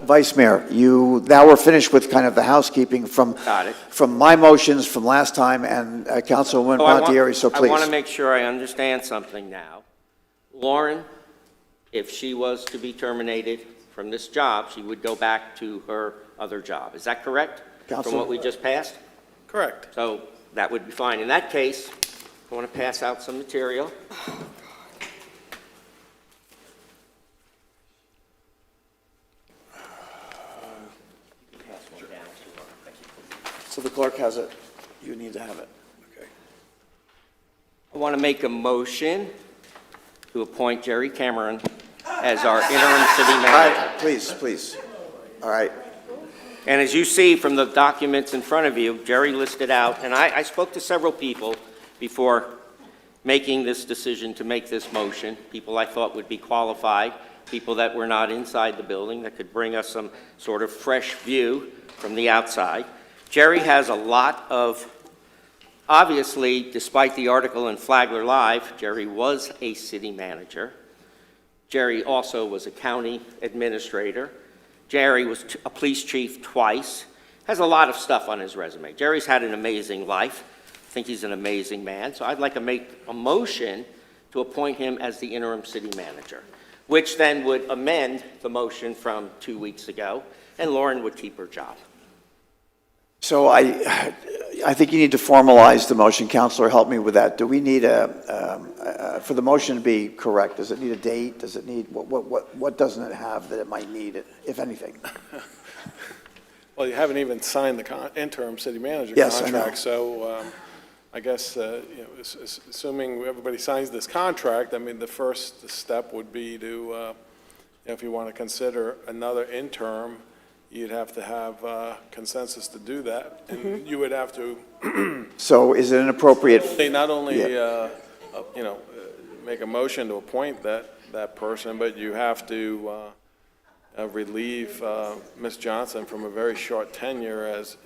Vice Mayor, now we're finished with kind of the housekeeping Got it. from my motions from last time and Councilwoman Pontieri, so please. I want to make sure I understand something now. Lauren, if she was to be terminated from this job, she would go back to her other job. Is that correct? Council- From what we just passed? Correct. So that would be fine. In that case, I want to pass out some material. So the clerk has it. You need to have it. Okay. I want to make a motion to appoint Jerry Cameron as our interim city All manager. right, please. All right. And as you see from the documents in front of you, Jerry listed out, and I spoke to several people before making this decision to make this motion, people I thought would be qualified, people that were not inside the building that could bring us some sort of fresh view from the outside. Jerry has a lot of, obviously, despite the article in Flagler Live, Jerry was a city manager. Jerry also was a county administrator. Jerry was a police chief twice. Has a lot of stuff on his resume. Jerry's had an amazing life. I think he's an amazing man. So I'd like to make a motion to appoint him as the interim city manager, which then would amend the motion from 2 weeks ago, and Lauren would keep her job. So I think you need to formalize the motion. Counselor, help me with that. Do we need for the motion to be correct, does it need a date? Does it need, what doesn't it have that it might need, if anything? Well, you haven't even signed the interim city manager Yes, I know. contract, so I guess, assuming everybody signs this contract, I mean, the first step would be to, if you want to consider another interim, you'd have to have consensus to do that, and you would have to So is it an appropriate? not only, make a motion to appoint that person, but you have to relieve Ms. Johnson from a very short tenure as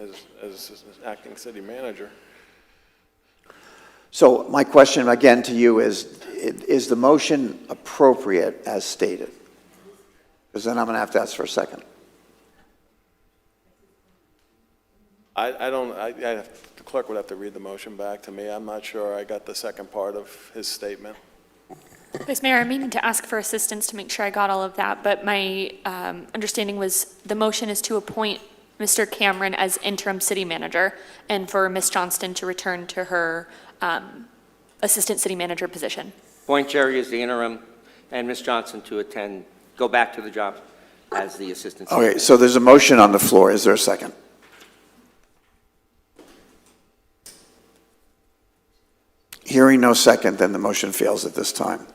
acting city manager. So my question again to you is the motion appropriate as stated? Because then I'm going to have to ask for a second. The clerk would have to read the motion back to me. I'm not sure I got the second part of his statement. Vice Mayor, I'm meaning to ask for assistance to make sure I got all of that, but my understanding was the motion is to appoint Mr. Cameron as interim city manager and for Ms. Johnston to return to her assistant city manager position. Appoint Jerry as the interim and Ms. Johnson to go back to the job as the assistant city Okay, manager. so there's a motion on the floor. Is there a second? Hearing no second, then the motion fails at this time.